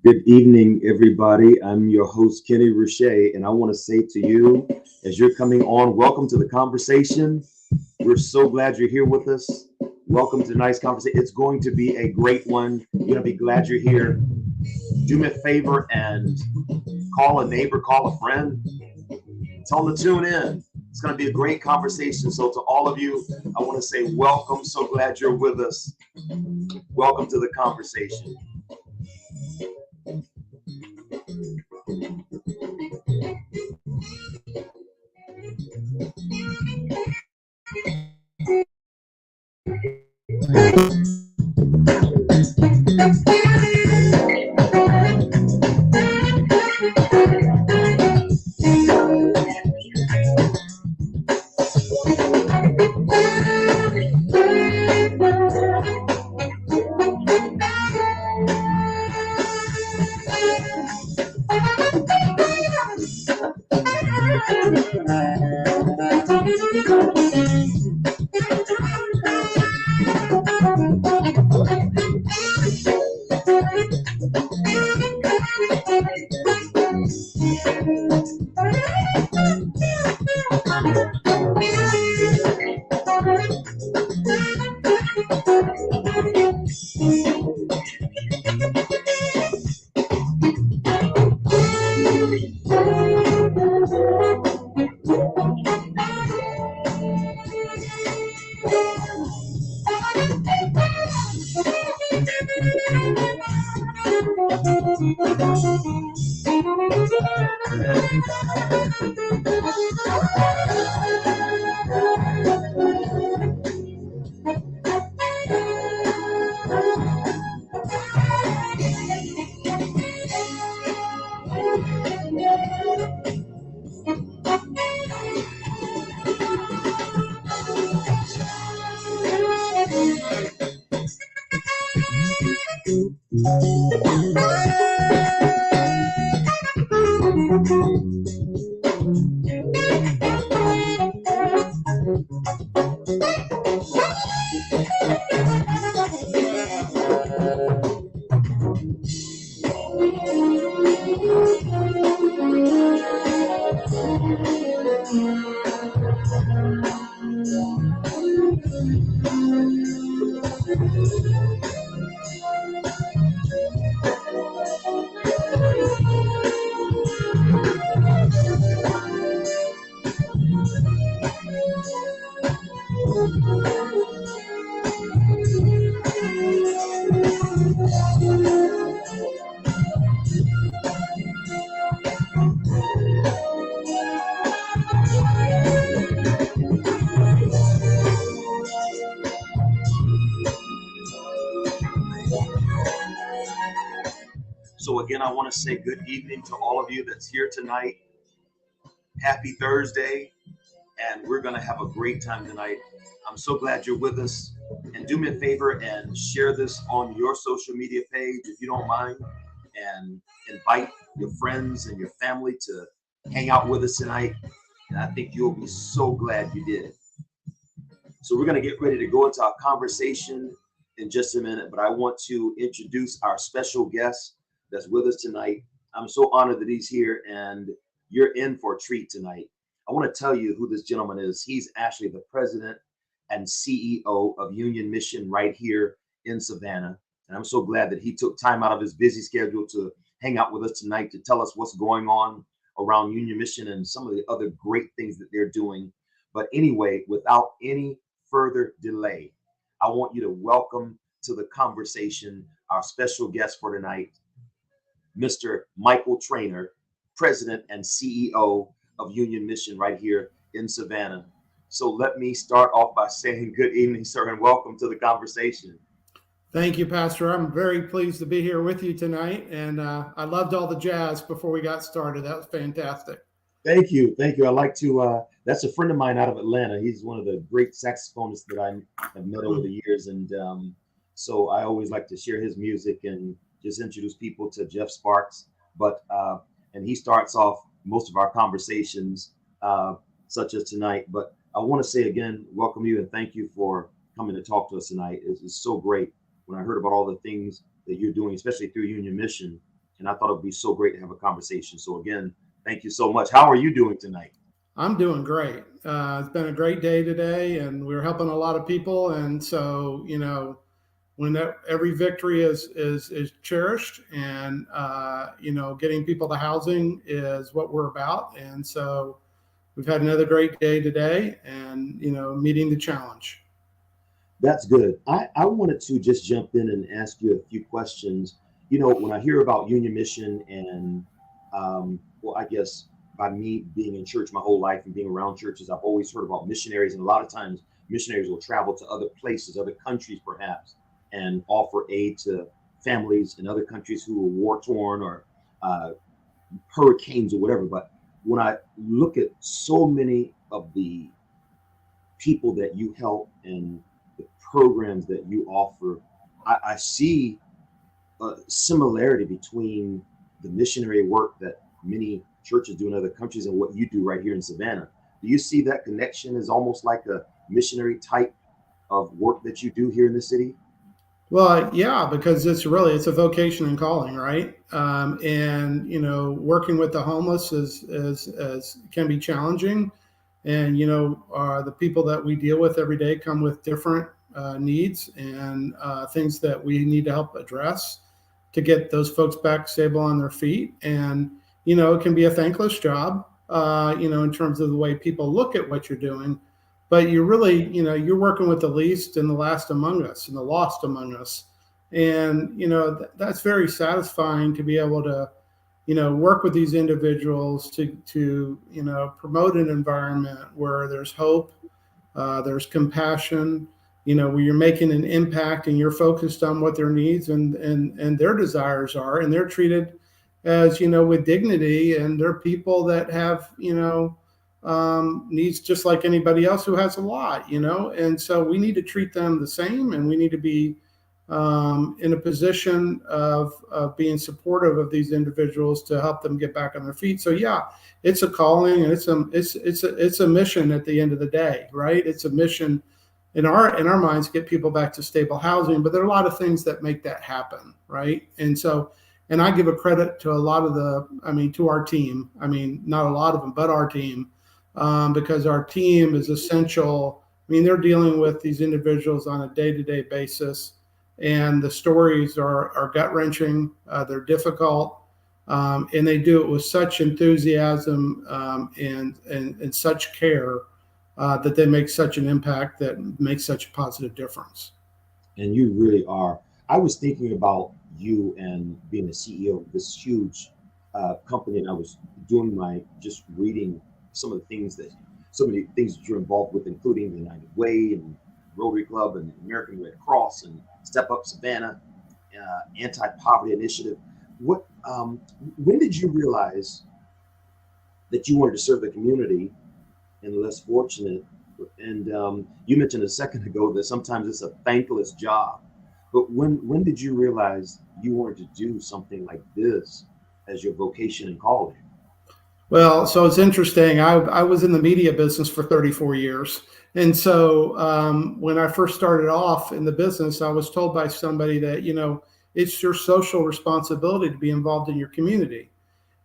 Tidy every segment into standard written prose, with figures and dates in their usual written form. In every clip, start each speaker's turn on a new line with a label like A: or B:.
A: Good evening, everybody. I'm your host, Kenny Rouche, and I want to say to you, as you're coming on, welcome to the conversation. We're so glad you're here with us. Welcome to tonight's conversation. It's going to be a great one. You're going to be glad you're here. Do me a favor and call a neighbor, call a friend, tell them to tune in. It's going to be a great conversation. So, to all of you, I want to say welcome. So glad you're with us. Welcome to the conversation. So, again, I want to say good evening to all of you that's here tonight. Happy Thursday, and we're going to have a great time tonight. I'm so glad you're with us. And do me a favor and share this on your social media page if you don't mind, and invite your friends and your family to hang out with us tonight. And I think you'll be so glad you did. So, we're going to get ready to go into our conversation in just a minute, but I want to introduce our special guest that's with us tonight. I'm so honored that he's here, and you're in for a treat tonight. I want to tell you who this gentleman is. He's actually the president and CEO of Union Mission right here in Savannah. And I'm so glad that he took time out of his busy schedule to hang out with us tonight to tell us what's going on around Union Mission and some of the other great things that they're doing. But anyway, without any further delay, I want you to welcome to the conversation our special guest for tonight, Mr. Michael Trainer, President and CEO of Union Mission right here in Savannah. So let me start off by saying good evening, sir, and welcome to the conversation.
B: Thank you, Pastor. I'm very pleased to be here with you tonight. And I loved all the jazz before we got started. That was fantastic.
A: Thank you. Thank you. I like to, that's a friend of mine out of Atlanta. He's one of the great saxophonists that I have met over the years. And so I always like to share his music and just introduce people to Jeff Sparks. And he starts off most of our conversations, such as tonight. But I want to say again, welcome you and thank you for coming to talk to us tonight. It's so great when I heard about all the things that you're doing, especially through Union Mission. and I thought it would be so great to have a conversation. So again, thank you so much. How are you doing tonight?
B: I'm doing great. It's been a great day today, and we're helping a lot of people. And so, when every victory is cherished, and getting people to housing is what we're about. And so, we've had another great day today, and meeting the challenge.
A: That's good. I wanted to just jump in and ask you a few questions. When I hear about Union Mission and, well, I guess by me being in church my whole life and being around churches, I've always heard about missionaries. And a lot of times missionaries will travel to other places, other countries perhaps, and offer aid to families in other countries who are war torn or uh, hurricanes or whatever. But when I look at so many of the people that you help and the programs that you offer, I see a similarity between the missionary work that many churches do in other countries and what you do right here in Savannah. Do you see that connection as almost like a missionary type of work that you do here in the city?
B: Well, yeah, because it's a vocation and calling, right? And working with the homeless is can be challenging, and the people that we deal with every day come with different needs and things that we need to help address to get those folks back stable on their feet. And it can be a thankless job, in terms of the way people look at what you're doing, but you really, you're working with the least and the last among us and the lost among us. And, that's very satisfying to be able to, work with these individuals to, promote an environment where there's hope, there's compassion, where you're making an impact and you're focused on what their needs and their desires are, and they're treated as, with dignity, and they're people that have, needs just like anybody else who has a lot, and so we need to treat them the same, and we need to be in a position of being supportive of these individuals to help them get back on their feet. So yeah, it's a calling, and it's a mission at the end of the day, right? It's a mission in our minds, get people back to stable housing, but there are a lot of things that make that happen, right? And so, and I give a credit to a lot of to our team. Not a lot of them, but our team, because our team is essential. They're dealing with these individuals on a day-to-day basis, and the stories are gut-wrenching. They're difficult, and they do it with such enthusiasm, and such care, that they make such an impact that makes such a positive difference.
A: And you really are. I was thinking about you and being the CEO of this huge company, and I was doing just reading some of the things that you're involved with, including the United Way and Rotary Club and American Red Cross and Step Up Savannah, Anti-Poverty Initiative. When did you realize that you wanted to serve the community and the less fortunate? And you mentioned a second ago that sometimes it's a thankless job. But when did you realize you wanted to do something like this as your vocation and calling?
B: Well, so it's interesting. I was in the media business for 34 years. And so when I first started off in the business, I was told by somebody that, it's your social responsibility to be involved in your community.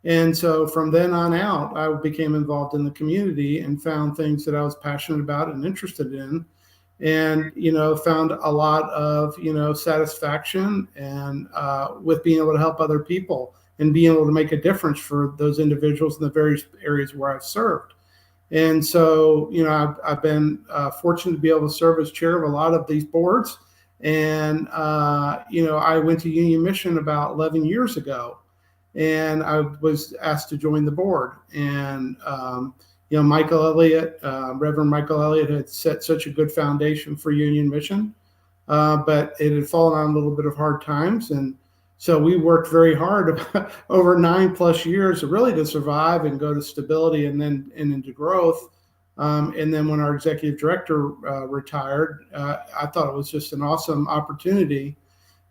B: And so from then on out, I became involved in the community and found things that I was passionate about and interested in, and, found a lot of, satisfaction and with being able to help other people and being able to make a difference for those individuals in the various areas where I've served. And so, I've been fortunate to be able to serve as chair of a lot of these boards. And, I went to Union Mission about 11 years ago, and I was asked to join the board. And, Michael Elliott, Reverend Michael Elliott, had set such a good foundation for Union Mission, but it had fallen on a little bit of hard times. And so we worked very hard over 9+ years really to survive and go to stability and then into growth. And then when our executive director retired, I thought it was just an awesome opportunity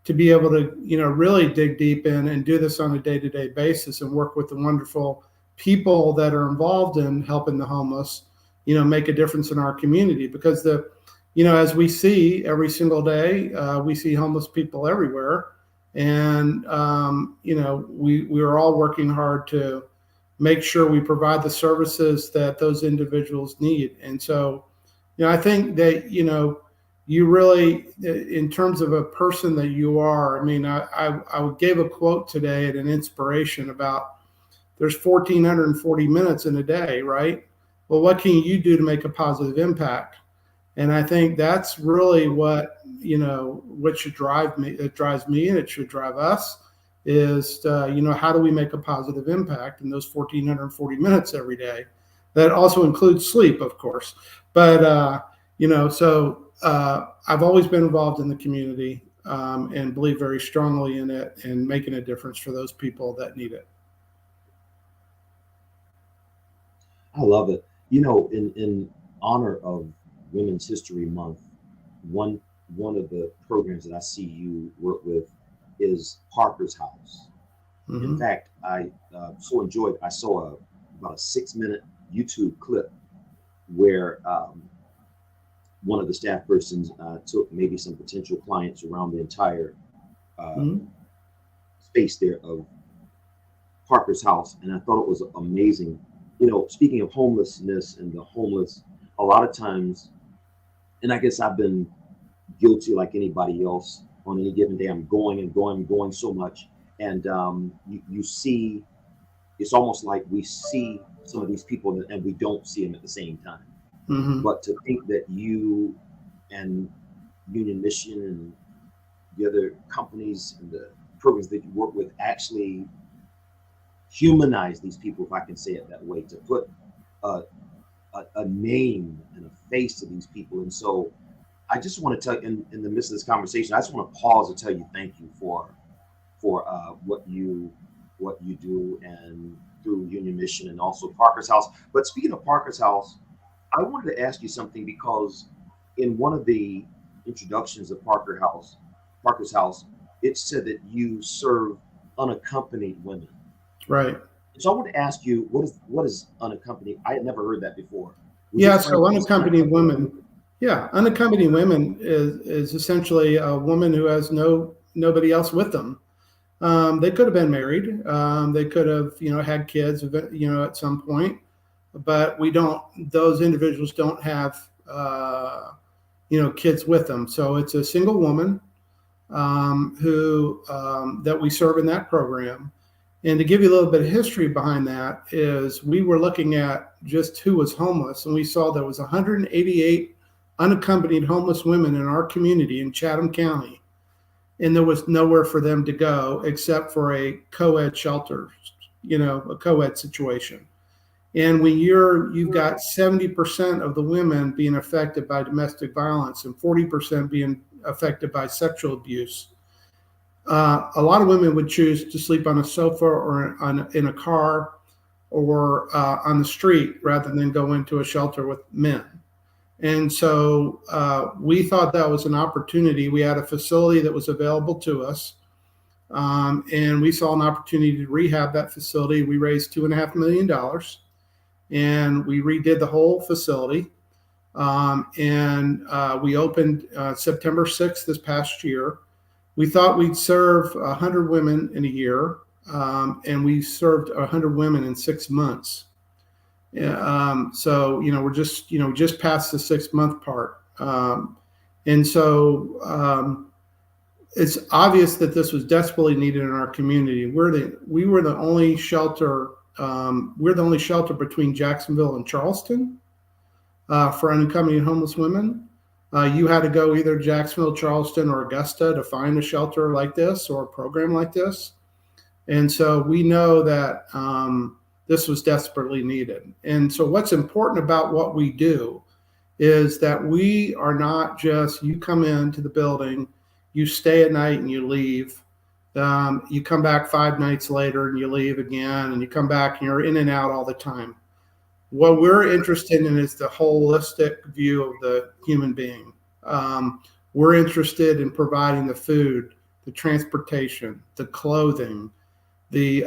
B: to be able to, really dig deep in and do this on a day-to-day basis and work with the wonderful people that are involved in helping the homeless, make a difference in our community. Because as we see every single day, we see homeless people everywhere. And, we are all working hard to make sure we provide the services that those individuals need. And so, I think that, you really, in terms of a person that you are, I mean, I gave a quote today at an inspiration about there's 1,440 minutes in a day, right? Well, what can you do to make a positive impact? And I think that's really what should drive me. It drives me, and it should drive us. Is how do we make a positive impact in those 1,440 minutes every day? That also includes sleep, of course. But I've always been involved in the community, and believe very strongly in it and making a difference for those people that need it.
A: I love it. In honor of Women's History Month, one one of the programs that I see you work with is Parker's House. In
B: Hmm.
A: fact, I so enjoyed. I saw about a 6 minute YouTube clip where one of the staff persons took maybe some potential clients around the entire uh,
B: Hmm.
A: space there of Parker's House, and I thought it was amazing. Speaking of homelessness and the homeless, a lot of times, and I guess I've been guilty like anybody else. On any given day, I'm going and going, going so much, and you see, it's almost like we see some of these people and we don't see them at the same time.
B: Hmm.
A: But to think that you and Union Mission and the other companies and the programs that you work with actually humanize these people, if I can say it that way, to put a, a name and a face to these people. And so I just want to tell you, in the midst of this conversation, I just want to pause and tell you thank you for what you do and through Union Mission and also Parker's House. But speaking of Parker's House, I wanted to ask you something because in one of the introductions of Parker's House, it said that you serve unaccompanied women.
B: Right.
A: So I want to ask you, what is unaccompanied? I had never heard that before. Would you
B: Yeah.
A: explain
B: So
A: what is
B: unaccompanied
A: unaccompanied?
B: women. Yeah, unaccompanied women is essentially a woman who has nobody else with them. They could have been married. They could have, had kids, at some point, but we don't. Those individuals don't have, kids with them. So it's a single woman who that we serve in that program. And to give you a little bit of history behind that is we were looking at just who was homeless, and we saw there was 188 unaccompanied homeless women in our community in Chatham County, and there was nowhere for them to go except for a co-ed shelter, a co-ed situation. And when you've got 70% of the women being affected by domestic violence and 40% being affected by sexual abuse, a lot of women would choose to sleep on a sofa or in a car or on the street rather than go into a shelter with men. And so we thought that was an opportunity. We had a facility that was available to us, and we saw an opportunity to rehab that facility. We raised $2.5 million, and we redid the whole facility. And we opened September 6th this past year. We thought we'd serve 100 women in a year, and we served 100 women in 6 months. So we're just past the 6 month part, and so it's obvious that this was desperately needed in our community. We were the only shelter. We're the only shelter between Jacksonville and Charleston for unaccompanied homeless women. You had to go either Jacksonville, Charleston, or Augusta to find a shelter like this or a program like this. And so we know that this was desperately needed. And so what's important about what we do is that we are not just, you come into the building, you stay at night and you leave. You come back 5 nights later and you leave again, and you come back and you're in and out all the time. What we're interested in is the holistic view of the human being. We're interested in providing the food, the transportation, the clothing, the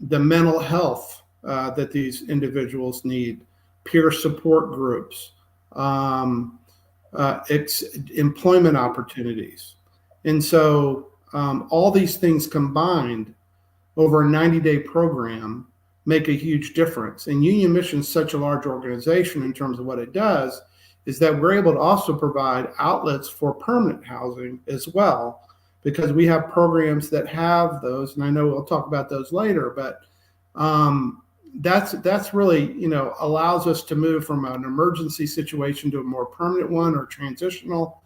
B: mental health that these individuals need, peer support groups, employment opportunities. And so all these things combined over a 90-day program make a huge difference. And Union Mission is such a large organization in terms of what it does, is that we're able to also provide outlets for permanent housing as well, because we have programs that have those. And I know we'll talk about those later, but that's really, allows us to move from an emergency situation to a more permanent one or transitional,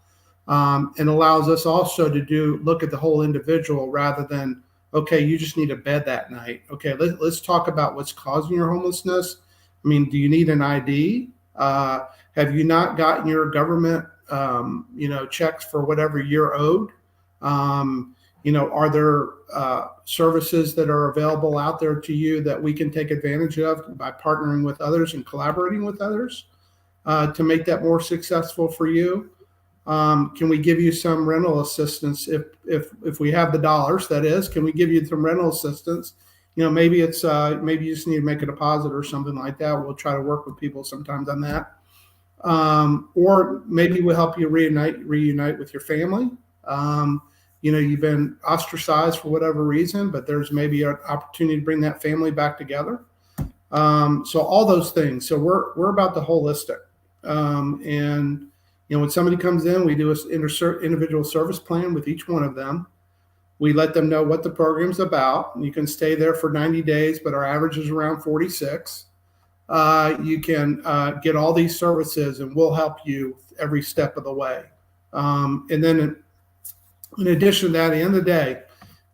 B: and allows us also to look at the whole individual rather than, okay, you just need a bed that night. Okay, let's talk about what's causing your homelessness. I mean, do you need an ID? Have you not gotten your government, checks for whatever you're owed? Are there services that are available out there to you that we can take advantage of by partnering with others and collaborating with others to make that more successful for you? Can we give you some rental assistance if we have the dollars? That is, can we give you some rental assistance? Maybe it's maybe you just need to make a deposit or something like that. We'll try to work with people sometimes on that, or maybe we'll help you reunite with your family. You've been ostracized for whatever reason, but there's maybe an opportunity to bring that family back together. So all those things. So we're about the holistic, and when somebody comes in, we do an individual service plan with each one of them. We let them know what the program's about. You can stay there for 90 days, but our average is around 46. You can get all these services, and we'll help you every step of the way. And then in addition to that, at the end of the day,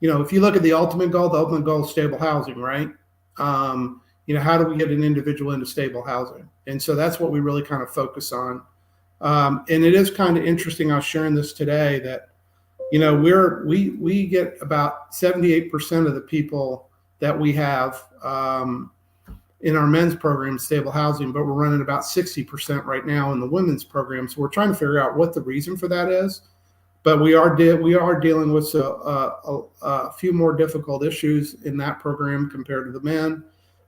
B: if you look at the ultimate goal is stable housing, right? How do we get an individual into stable housing? And so that's what we really kind of focus on. And it is kind of interesting. I was sharing this today that, we get about 78% of the people that we have in our men's program, stable housing, but we're running about 60% right now in the women's program. So we're trying to figure out what the reason for that is. But we are dealing with a few more difficult issues in that program compared to the men.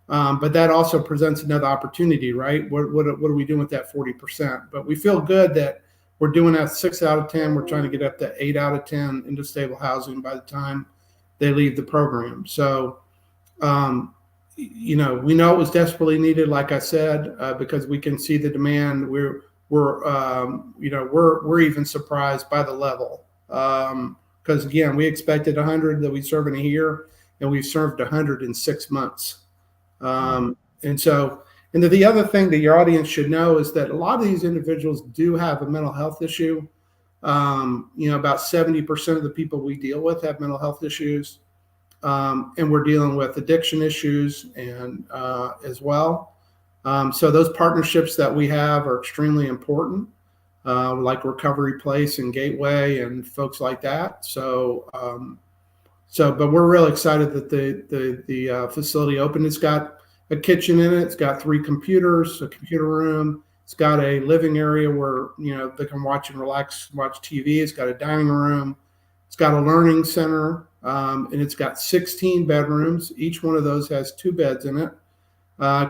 B: But that also presents another opportunity, right? What are we doing with that 40%? But we feel good that we're doing that 6 out of 10. We're trying to get up to 8 out of 10 into stable housing by the time they leave the program. So, we know it was desperately needed, like I said, because we can see the demand. We're even surprised by the level. Because again, we expected 100 that we serve in a year, and we've served 100 in 6 months. And the other thing that your audience should know is that a lot of these individuals do have a mental health issue. About 70% of the people we deal with have mental health issues. And we're dealing with addiction issues and as well. So those partnerships that we have are extremely important, like Recovery Place and Gateway and folks like that. But we're really excited that the facility opened. It's got a kitchen in it. It's got 3 computers, a computer room. It's got a living area where, they can watch and relax, watch TV. It's got a dining room. It's got a learning center, and it's got 16 bedrooms. Each one of those has 2 beds in it,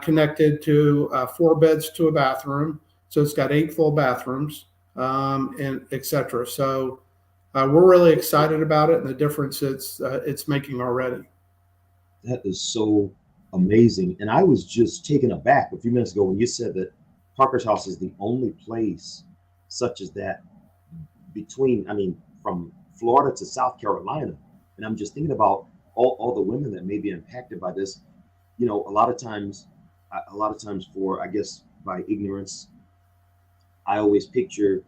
B: connected to 4 beds to a bathroom. So it's got 8 full bathrooms, and et cetera. So we're really excited about it and the difference it's making already.
A: That is so amazing. And I was just taken aback a few minutes ago when you said that Parker's House is the only place such as that from Florida to South Carolina. And I'm just thinking about all the women that may be impacted by this. A lot of times for, I guess, by ignorance, I always picture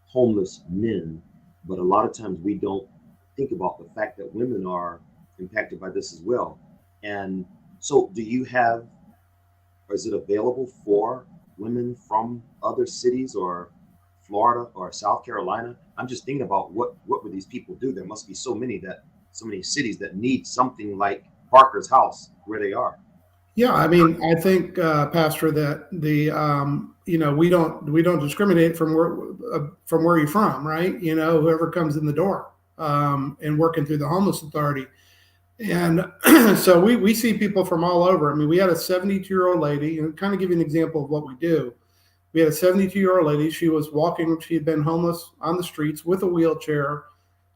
A: homeless men, but a lot of times we don't think about the fact that women are impacted by this as well. And so is it available for women from other cities or Florida or South Carolina? I'm just thinking about what would these people do? There must be so many cities that need something like Parker's House where they are.
B: Yeah, I think, Pastor, that we don't discriminate from where you're from, right? Whoever comes in the door, and working through the homeless authority. And so we see people from all over. We had a 72-year-old lady, and kind of give you an example of what we do. We had a 72-year-old lady. She was walking. She had been homeless on the streets with a wheelchair,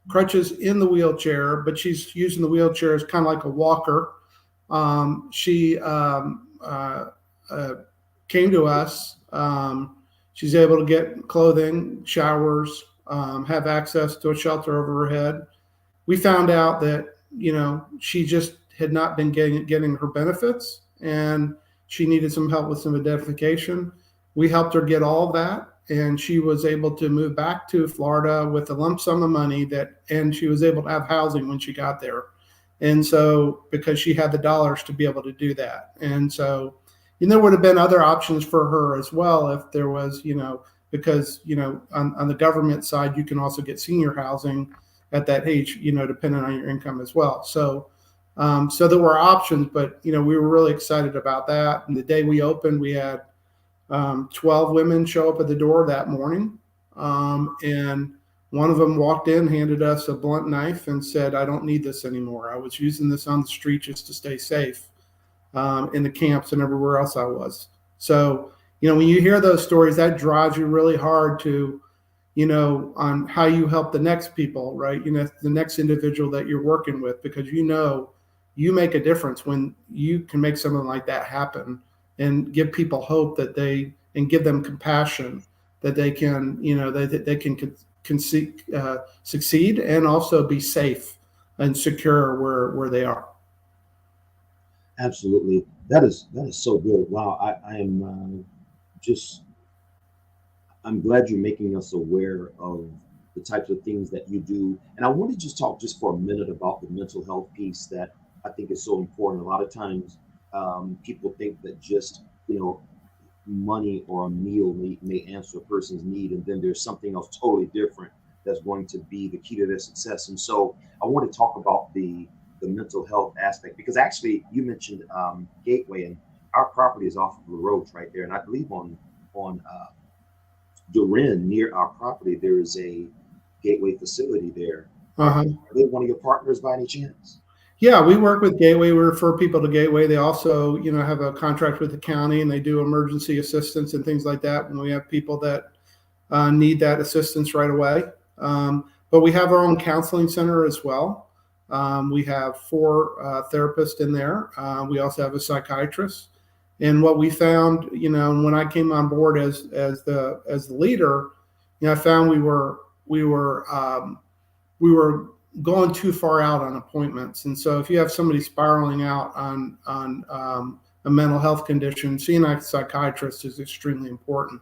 B: crutches in the wheelchair, but she's using the wheelchair as kind of like a walker. She came to us. She's able to get clothing, showers, have access to a shelter over her head. We found out that, she just had not been getting her benefits, and she needed some help with some identification. We helped her get all of that, and she was able to move back to Florida with a lump sum of money and she was able to have housing when she got there. And so, because she had the dollars to be able to do that. And so, there would have been other options for her as well if there was, because, on the government side, you can also get senior housing at that age, depending on your income as well. So, so there were options, but, we were really excited about that. And the day we opened, we had 12 women show up at the door that morning. And one of them walked in, handed us a blunt knife and said, "I don't need this anymore. I was using this on the street just to stay safe in the camps and everywhere else I was." So, when you hear those stories, that drives you really hard to, on how you help the next people, right? The next individual that you're working with, because you make a difference when you can make something like that happen and give people hope and give them compassion that they can, they can succeed and also be safe and secure where they are.
A: Absolutely. That is so good. Wow. I am I'm glad you're making us aware of the types of things that you do. And I want to just talk just for a minute about the mental health piece that I think is so important. A lot of times people think that just, money or a meal may answer a person's need. And then there's something else totally different that's going to be the key to their success. And so I want to talk about the mental health aspect, because actually you mentioned Gateway, and our property is off of the Rouche right there. And I believe on Durin, near our property, there is a Gateway facility there. Are they one of your partners by any chance?
B: Yeah, we work with Gateway. We refer people to Gateway. They also, have a contract with the county, and they do emergency assistance and things like that when we have people that need that assistance right away. But we have our own counseling center as well. We have 4 therapists in there. We also have a psychiatrist. And what we found, when I came on board as the leader, I found we were going too far out on appointments. And so if you have somebody spiraling out on a mental health condition, seeing a psychiatrist is extremely important.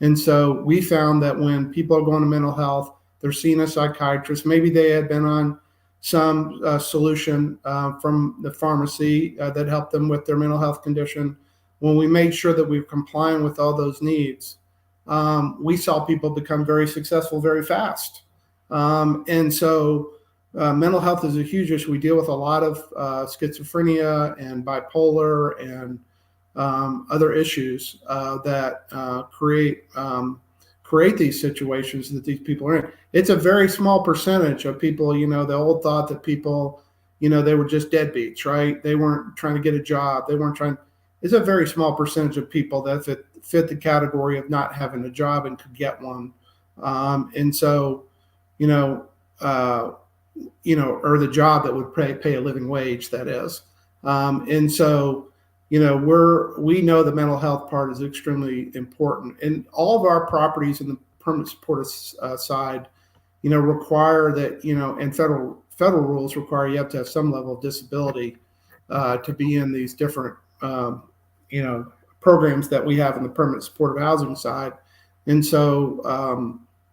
B: And so we found that when people are going to mental health, they're seeing a psychiatrist. Maybe they had been on some solution from the pharmacy that helped them with their mental health condition. When we made sure that we were complying with all those needs, we saw people become very successful very fast. And so mental health is a huge issue. We deal with a lot of schizophrenia and bipolar and other issues that create these situations that these people are in. It's a very small percentage of people, the old thought that people, they were just deadbeats, right? They weren't trying to get a job. It's a very small percentage of people that fit the category of not having a job and could get one. And so, or the job that would pay a living wage, that is. And so, we know the mental health part is extremely important. And all of our properties in the permanent supportive side, require that, and federal rules require you have to have some level of disability to be in these different, programs that we have in the permanent supportive housing side. And so,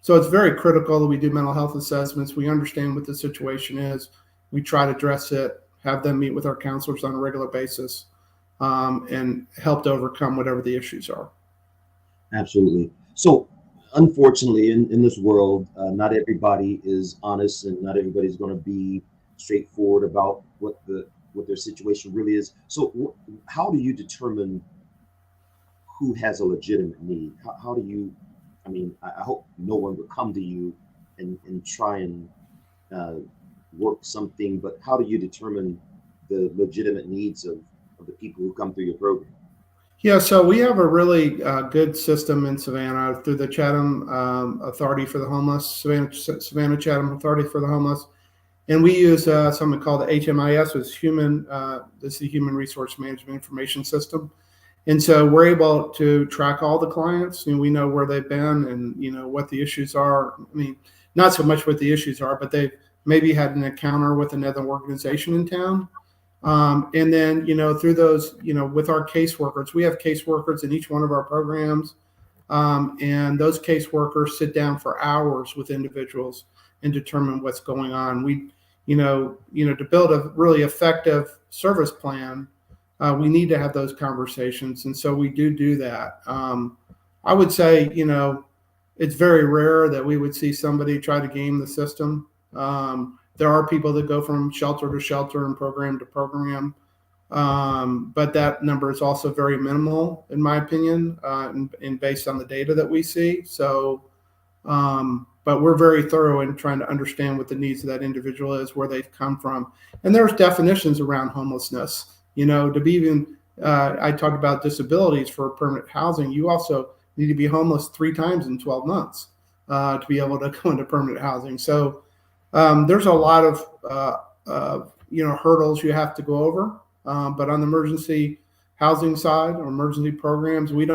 B: so it's very critical that we do mental health assessments. We understand what the situation is. We try to address it, have them meet with our counselors on a regular basis, and help to overcome whatever the issues are.
A: Absolutely. So unfortunately, in this world, not everybody is honest, and not everybody's going to be straightforward about what their situation really is. So how do you determine who has a legitimate need? How do you, I hope no one would come to you and try and work something, but how do you determine the legitimate needs of the people who come through your program?
B: Yeah, so we have a really good system in Savannah through the Chatham Authority for the Homeless, Savannah Chatham Authority for the Homeless, and we use something called the HMIS, which is this is the Human Resource Management Information System. And so we're able to track all the clients, and we know where they've been and what the issues are. I mean, not so much what the issues are, but they've maybe had an encounter with another organization in town. And then, through those, with our caseworkers, we have caseworkers in each one of our programs. And those caseworkers sit down for hours with individuals and determine what's going on. To build a really effective service plan, we need to have those conversations. And so we do that. I would say, it's very rare that we would see somebody try to game the system. There are people that go from shelter to shelter and program to program. But that number is also very minimal, in my opinion, and based on the data that we see. So, but we're very thorough in trying to understand what the needs of that individual is, where they've come from. And there's definitions around homelessness. To be even, I talked about disabilities for permanent housing. You also need to be homeless 3 times in 12 months to be able to go into permanent housing. So there's a lot of hurdles you have to go over. But on the emergency housing side or emergency programs, we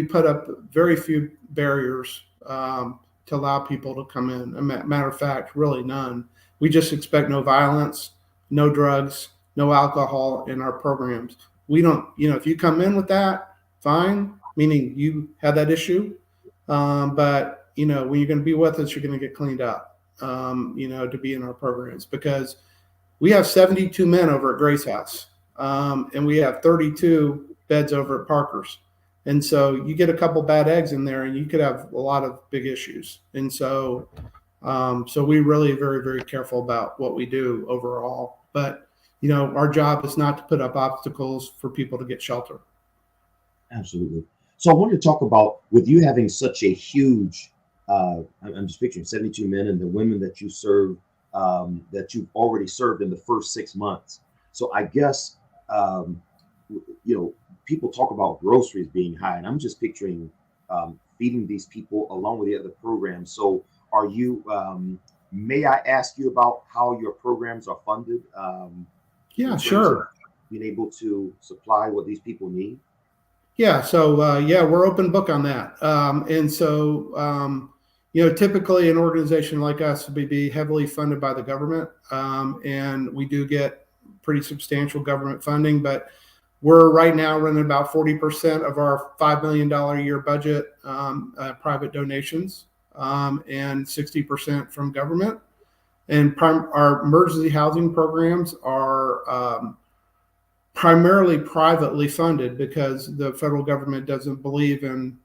B: put up very few barriers to allow people to come in. Matter of fact, really none. We just expect no violence, no drugs, no alcohol in our programs. We don't, if you come in with that, fine, meaning you have that issue. But when you're going to be with us, you're going to get cleaned up, to be in our programs, because we have 72 men over at Grace House, and we have 32 beds over at Parker's. And so you get a couple bad eggs in there and you could have a lot of big issues. And so, we really very, very careful about what we do overall. But, our job is not to put up obstacles for people to get shelter.
A: Absolutely. So I wanted to talk about, with you having such a huge, I'm just picturing 72 men and the women that you serve, that you've already served in the first 6 months. So I guess, people talk about groceries being high, and I'm just picturing feeding these people along with the other programs. So are you, may I ask you about how your programs are funded?
B: Yeah, sure.
A: Being able to supply what these people need?
B: Yeah. So, we're open book on that. And so, typically an organization like us would be heavily funded by the government. And we do get pretty substantial government funding, but we're right now running about 40% of our $5 million a year budget, private donations, and 60% from government. And our emergency housing programs are primarily privately funded because the federal government doesn't believe in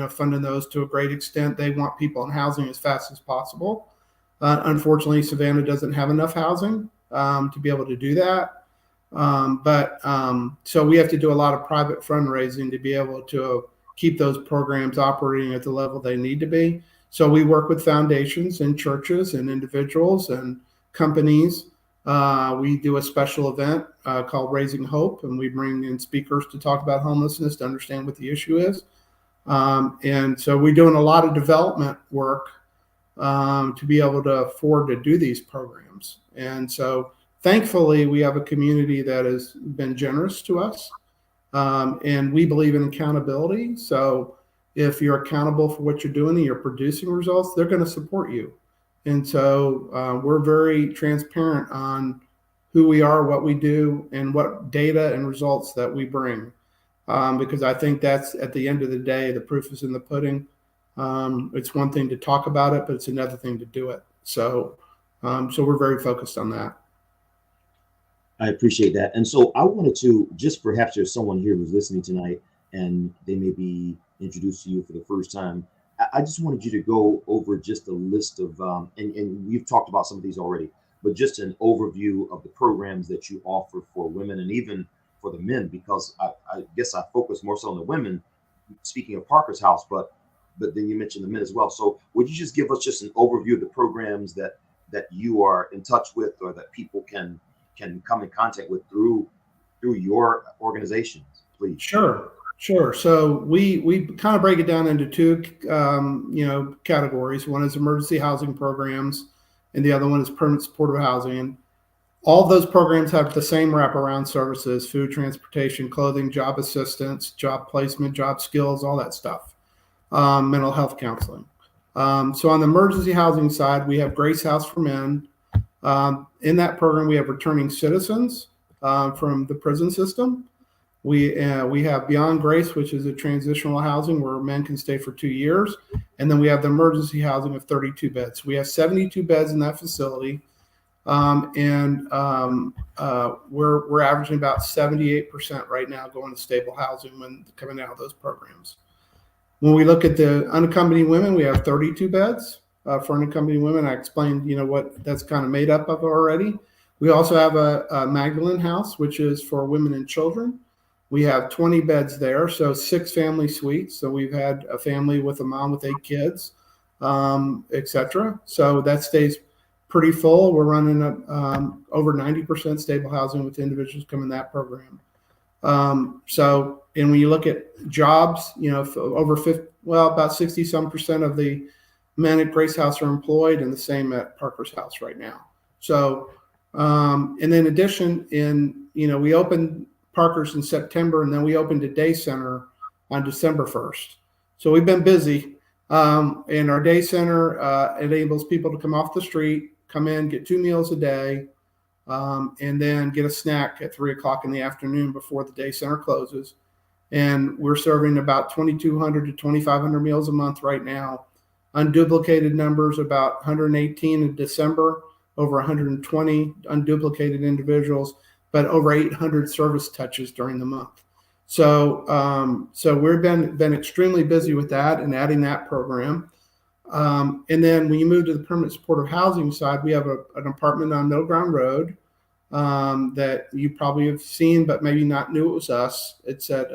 B: funding those to a great extent. They want people in housing as fast as possible. Unfortunately, Savannah doesn't have enough housing to be able to do that. So we have to do a lot of private fundraising to be able to keep those programs operating at the level they need to be. So we work with foundations and churches and individuals and companies. We do a special event called Raising Hope, and we bring in speakers to talk about homelessness to understand what the issue is. And so we're doing a lot of development work to be able to afford to do these programs. And so thankfully, we have a community that has been generous to us, and we believe in accountability. So if you're accountable for what you're doing and you're producing results, they're going to support you. And so we're very transparent on who we are, what we do, and what data and results that we bring. Because I think that's, at the end of the day, the proof is in the pudding. It's one thing to talk about it, but it's another thing to do it. So we're very focused on that.
A: I appreciate that. And so I wanted to, just perhaps there's someone here who's listening tonight and they may be introduced to you for the first time. I just wanted you to go over just a list of, and we've talked about some of these already, but just an overview of the programs that you offer for women and even for the men, because I guess I focus more so on the women, speaking of Parker's House, but then you mentioned the men as well. So would you just give us just an overview of the programs that you are in touch with or that people can come in contact with through through your organizations, please?
B: Sure, sure. So we kind of break it down into two, categories. One is emergency housing programs, and the other one is permanent supportive housing. And all of those programs have the same wraparound services: food, transportation, clothing, job assistance, job placement, job skills, all that stuff, mental health counseling. So on the emergency housing side, we have Grace House for Men. In that program, we have returning citizens from the prison system. We have Beyond Grace, which is a transitional housing where men can stay for 2 years, and then we have the emergency housing of 32 beds. We have 72 beds in that facility, and we're averaging about 78% right now going to stable housing when coming out of those programs. When we look at the unaccompanied women, we have 32 beds for unaccompanied women. I explained, what that's kind of made up of already. We also have a Magdalene House, which is for women and children. We have 20 beds there, so 6 family suites. So we've had a family with a mom with 8 kids, etc. So that stays pretty full. We're running over 90% stable housing with individuals coming in that program. And when you look at jobs, about 60 some percent of the men at Grace House are employed, and the same at Parker's House right now. So, and then in addition, we opened Parker's in September, and then we opened a day center on December 1st. So we've been busy. And our day center enables people to come off the street, come in, get 2 meals a day, and then get a snack at 3:00 in the afternoon before the day center closes. And we're serving about 2,200 to 2,500 meals a month right now. Unduplicated numbers, about 118 in December, over 120 unduplicated individuals, but over 800 service touches during the month. So we've been extremely busy with that and adding that program. And then when you move to the permanent supportive housing side, we have an apartment on Middle Ground Road that you probably have seen, but maybe not knew it was us. It's at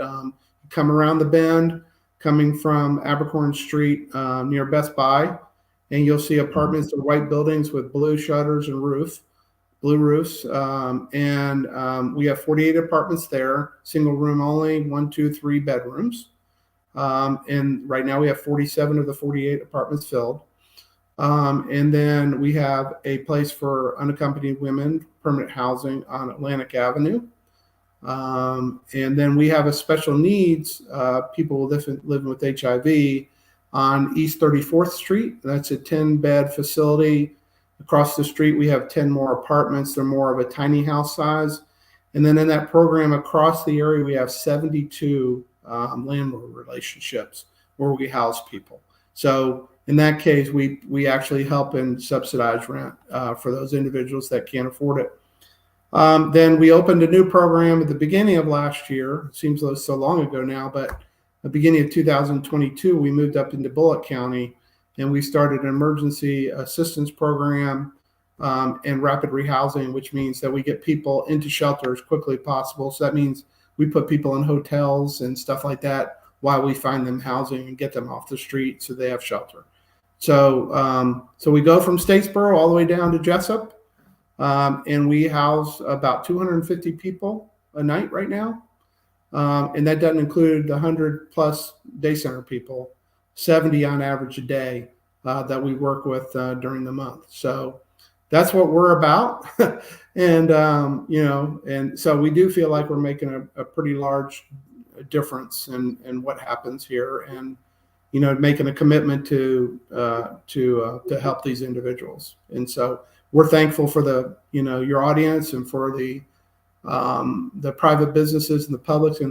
B: come around the bend, coming from Abercorn Street near Best Buy, and you'll see apartments or white buildings with blue shutters and blue roofs. And we have 48 apartments there, single room only, 1, 2, 3 bedrooms. And right now we have 47 of the 48 apartments filled. And then we have a place for unaccompanied women, permanent housing on Atlantic Avenue. And then we have a special needs people living with HIV on East 34th Street. That's a 10-bed facility. Across the street, we have 10 more apartments. They're more of a tiny house size. And then in that program across the area, we have 72 landlord relationships where we house people. So in that case, we actually help and subsidize rent for those individuals that can't afford it. Then we opened a new program at the beginning of last year. It seems like so long ago now, but at the beginning of 2022, we moved up into Bullock County, and we started an emergency assistance program and rapid rehousing, which means that we get people into shelter as quickly as possible. So that means we put people in hotels and stuff like that while we find them housing and get them off the street so they have shelter. So we go from Statesboro all the way down to Jessup, and we house about 250 people a night right now. And that doesn't include the 100+ day center people, 70 on average a day that we work with during the month. So that's what we're about. And, and so we do feel like we're making a pretty large difference in what happens here, and, making a commitment to help these individuals. And so we're thankful for your audience and for the private businesses and the public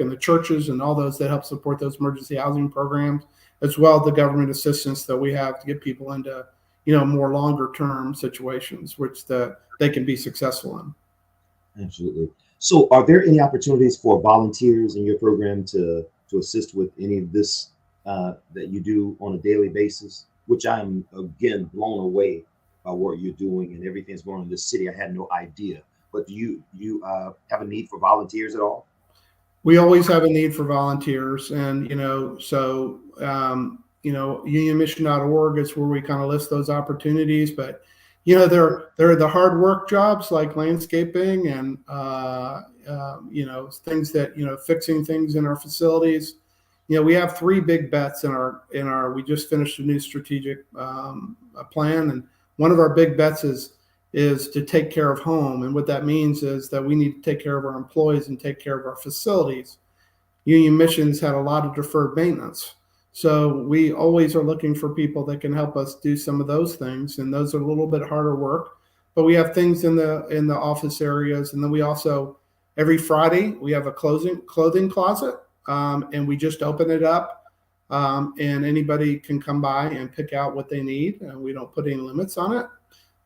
B: and the churches and all those that help support those emergency housing programs, as well as the government assistance that we have to get people into more longer term situations, which they can be successful in.
A: Absolutely. So are there any opportunities for volunteers in your program to assist with any of this that you do on a daily basis, which I'm, again, blown away by what you're doing and everything's going on in this city? I had no idea. But do you have a need for volunteers at all?
B: We always have a need for volunteers. And, unionmission.org is where we kind of list those opportunities. But They're the hard work jobs like landscaping and things that fixing things in our facilities. We have three big bets in our. We just finished a new strategic plan, and one of our big bets is to take care of home. And what that means is that we need to take care of our employees and take care of our facilities. Union Missions had a lot of deferred maintenance. So we always are looking for people that can help us do some of those things. And those are a little bit harder work, but we have things in the office areas. And then we also, every Friday, we have a clothing closet, and we just open it up. And anybody can come by and pick out what they need. And we don't put any limits on it.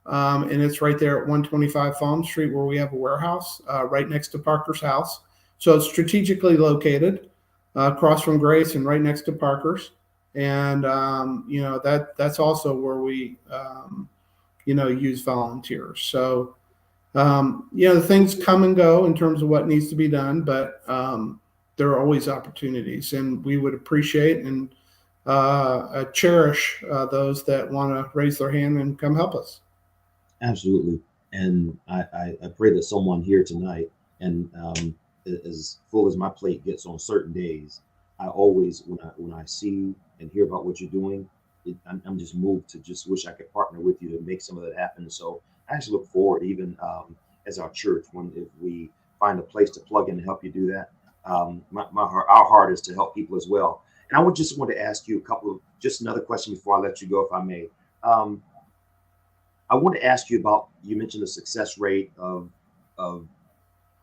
B: And it's right there at 125 Farm Street, where we have a warehouse right next to Parker's house. So it's strategically located across from Grace and right next to Parker's. And, that's also where we, use volunteers. So, the things come and go in terms of what needs to be done, but there are always opportunities, and we would appreciate and cherish those that want to raise their hand and come help us.
A: Absolutely. And I pray that someone here tonight, and as full as my plate gets on certain days, I always, when I see and hear about what you're doing, I'm just moved to just wish I could partner with you to make some of that happen. So I actually look forward, even as our church, if we find a place to plug in and help you do that. Our heart is to help people as well. And I just want to ask you just another question before I let you go, if I may. I want to ask you about, you mentioned the success rate of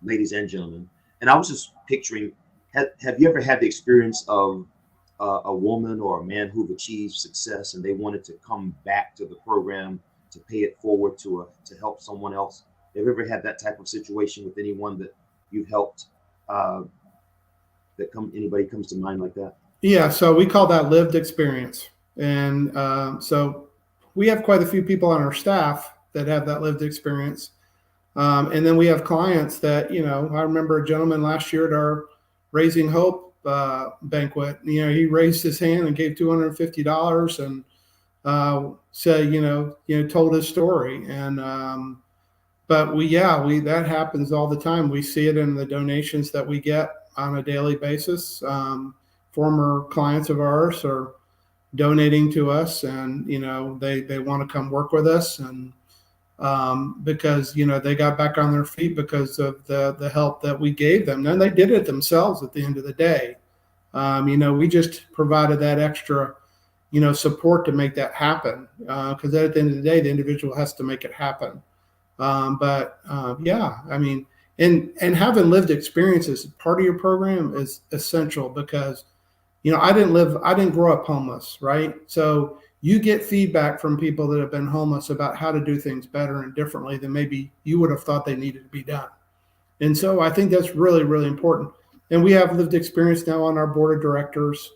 A: ladies and gentlemen. And I was just picturing, have you ever had the experience of a woman or a man who've achieved success and they wanted to come back to the program to pay it forward to help someone else? Have you ever had that type of situation with anyone that you've helped? Anybody comes to mind like that?
B: Yeah, so we call that lived experience. And so we have quite a few people on our staff that have that lived experience. And then we have clients that, I remember a gentleman last year at our Raising Hope banquet. He raised his hand and gave $250 and said, told his story. And but that happens all the time. We see it in the donations that we get on a daily basis. Former clients of ours are donating to us, and they want to come work with us, and because they got back on their feet because of the help that we gave them. And they did it themselves at the end of the day. We just provided that extra support to make that happen, because at the end of the day, the individual has to make it happen. And having lived experiences part of your program is essential, because I didn't grow up homeless, right? So you get feedback from people that have been homeless about how to do things better and differently than maybe you would have thought they needed to be done. And so I think that's really, really important. And we have lived experience now on our board of directors,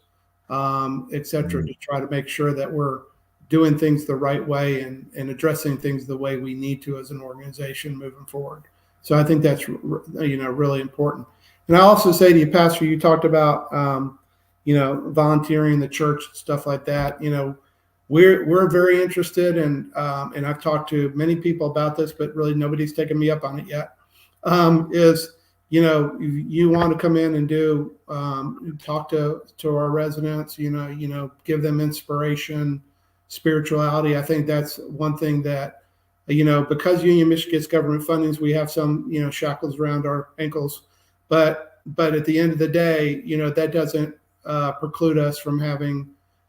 B: et cetera, to try to make sure that we're doing things the right way and addressing things the way we need to as an organization moving forward. So I think that's, really important. And I also say to you, Pastor, you talked about, volunteering in the church, stuff like that. We're very interested in, and I've talked to many people about this, but really nobody's taken me up on it yet. You want to come in and talk to our residents, give them inspiration, spirituality. I think that's one thing that, because Union Mission gets government fundings, we have some, shackles around our ankles, but at the end of the day, that doesn't preclude us from having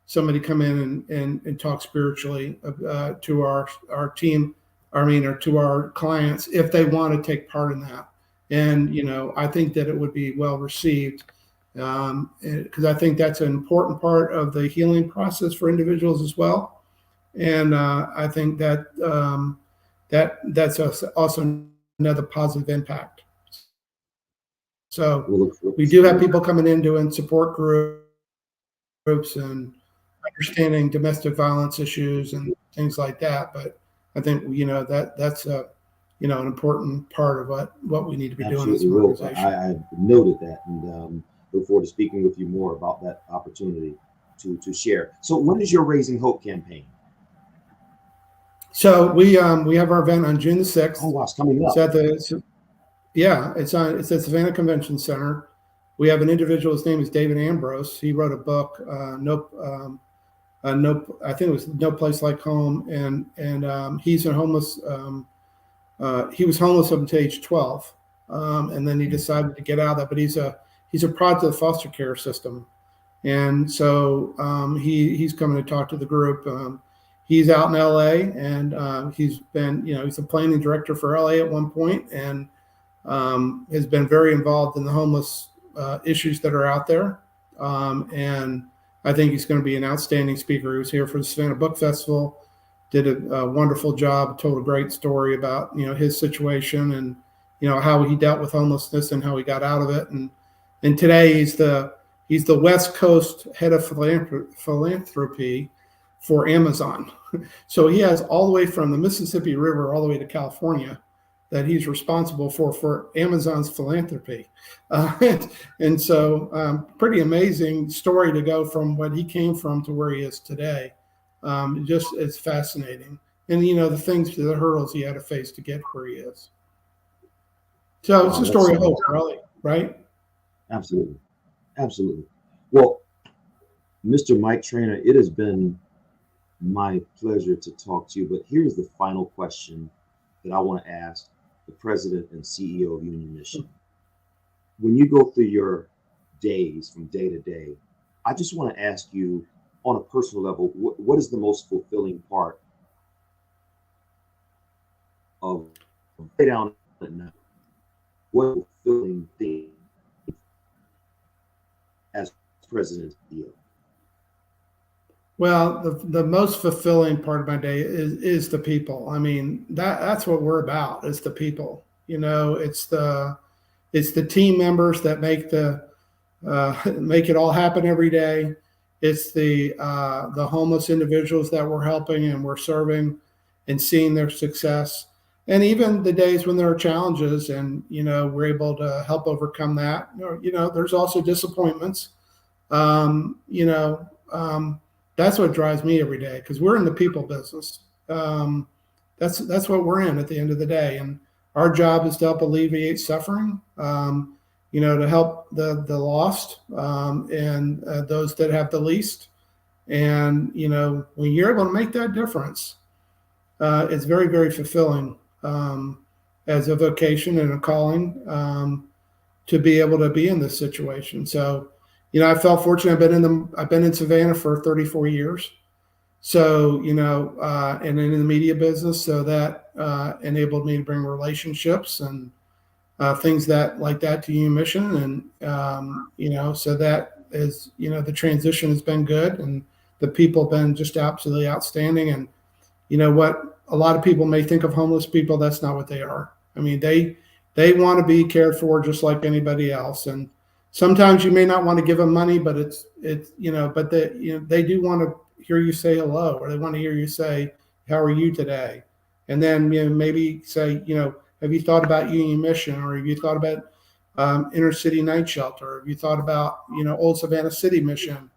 B: somebody come in and talk spiritually to our team, or to our clients, if they want to take part in that. And, I think that it would be well received, because I think that's an important part of the healing process for individuals as well. And I think that that's also another positive impact. So we do have people coming in doing support groups and understanding domestic violence issues and things like that. But I think, that's an important part of what we need to be doing as an organization.
A: I noted that, and look forward to speaking with you more about that opportunity to share. So when is your Raising Hope campaign?
B: So we have our event on June the 6th.
A: Oh, wow, it's coming up.
B: It's at it's at Savannah Convention Center. We have an individual. His name is David Ambrose. He wrote a book, I think it was No Place Like Home, and he's a homeless. He was homeless up until age 12, and then he decided to get out of that. But he's a product of the foster care system, and so he's coming to talk to the group. He's out in LA, and he's been, he's a planning director for LA at one point, and has been very involved in the homeless issues that are out there. And I think he's going to be an outstanding speaker. He was here for the Savannah Book Festival, did a wonderful job, told a great story about, his situation and, how he dealt with homelessness and how he got out of it. And today he's the West Coast head of philanthropy for Amazon. So he has all the way from the Mississippi River all the way to California that he's responsible for Amazon's philanthropy. And so pretty amazing story to go from what he came from to where he is today. It's fascinating. And, the hurdles he had to face to get where he is. So it's a story of hope, really, right?
A: Absolutely. Absolutely. Well, Mr. Mike Trainer, it has been my pleasure to talk to you, but here's the final question that I want to ask the president and CEO of Union Mission. When you go through your days from day to day, I just want to ask you on a personal level, what is the most fulfilling part of lay down at night? What fulfilling thing as president and CEO?
B: Well, the most fulfilling part of my day is the people. I mean, that's what we're about, is the people. It's the team members that make make it all happen every day. It's the homeless individuals that we're helping and we're serving and seeing their success. And even the days when there are challenges and, we're able to help overcome that. There's also disappointments. That's what drives me every day, because we're in the people business. That's what we're in at the end of the day. And our job is to help alleviate suffering, to help the lost and those that have the least. And, when you're able to make that difference, it's very, very fulfilling as a vocation and a calling to be able to be in this situation. So, I felt fortunate. I've been in Savannah for 34 years. So, and in the media business, so that enabled me to bring relationships and things like that to Union Mission. And, so that is, the transition has been good and the people have been just absolutely outstanding. And, what a lot of people may think of homeless people, that's not what they are. I mean, they want to be cared for just like anybody else. And sometimes you may not want to give them money, but but they do want to hear you say hello, or they want to hear you say, how are you today? And then, maybe say, have you thought about Union Mission, or have you thought about Inner City Night Shelter? Or have you thought about, Old Savannah City Mission,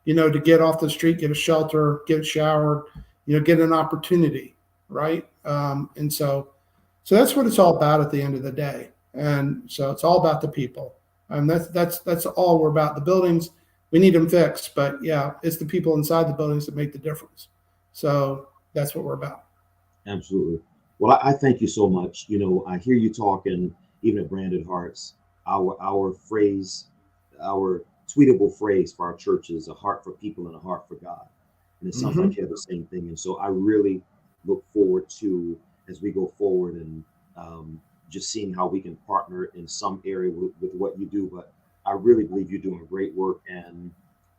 B: to get off the street, get a shelter, get showered, get an opportunity, right? And so that's what it's all about at the end of the day. And so it's all about the people. And that's all we're about. The buildings, we need them fixed, but yeah, it's the people inside the buildings that make the difference. So that's what we're about.
A: Absolutely. Well, I thank you so much. I hear you talking, even at Branded Hearts, our phrase, our tweetable phrase for our church is a heart for people and a heart for God. And it sounds like you have the same thing. And so I really look forward to, as we go forward, and just seeing how we can partner in some area with what you do. But I really believe you're doing great work. And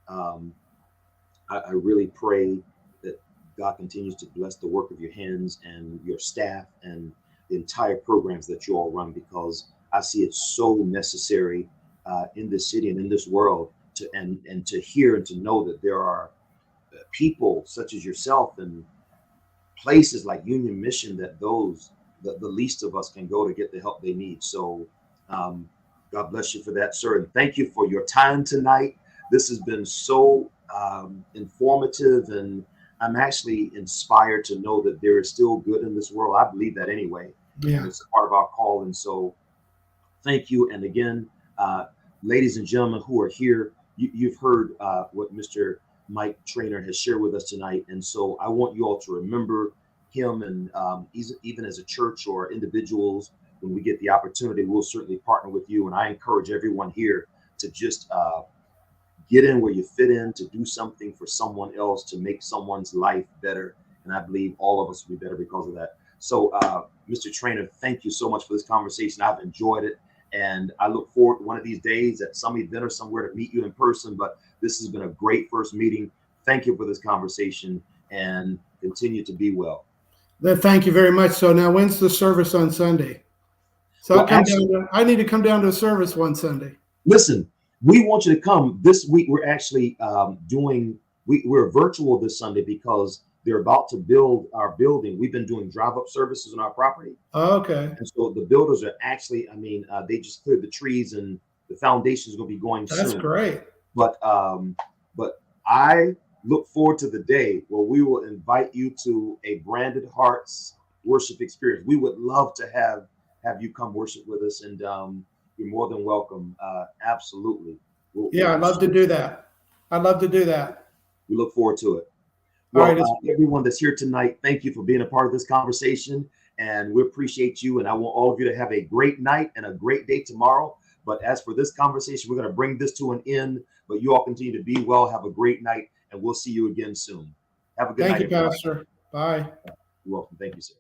A: I really pray that God continues to bless the work of your hands and your staff and the entire programs that you all run, because I see it so necessary in this city and in this world and to hear and to know that there are people such as yourself and places like Union Mission that the least of us can go to get the help they need. So God bless you for that, sir. And thank you for your time tonight. This has been so informative, and I'm actually inspired to know that there is still good in this world. I believe that anyway, and
B: Yeah.
A: it's a part of our call. And so, thank you. And again, uh, ladies and gentlemen who are here, you've heard what Mr. Mike Trainer has shared with us tonight. And so I want you all to remember him, and even as a church or individuals, when we get the opportunity, we'll certainly partner with you. And I encourage everyone here to just get in where you fit in, to do something for someone else, to make someone's life better. And I believe all of us will be better because of that. So, Mr. Trainer, thank you so much for this conversation. I've enjoyed it. And I look forward to one of these days at some event or somewhere to meet you in person. But this has been a great first meeting. Thank you for this conversation, and continue to be well.
B: Thank you very much. So now, when's the service on Sunday? So
A: Well,
B: I need to come down to a service one Sunday.
A: Listen, we want you to come this week. We're actually we're virtual this Sunday because they're about to build our building. We've been doing drive-up services on our property.
B: Okay.
A: And so the builders are actually, they just cleared the trees and the foundation is going to be going
B: That's
A: soon.
B: great.
A: But I look forward to the day where we will invite you to a Branded Hearts worship experience. We would love to have you come worship with us, and you're more than welcome. Absolutely.
B: I'd love to do that. I'd love to do that.
A: We look forward to it. Well,
B: all right,
A: everyone that's here tonight, thank you for being a part of this conversation, and we appreciate you. And I want all of you to have a great night and a great day tomorrow. But as for this conversation, we're going to bring this to an end. But you all continue to be well, have a great night, and we'll see you again soon. Have a good night.
B: Thank you, Pastor. Bye.
A: You're welcome. Thank you, sir.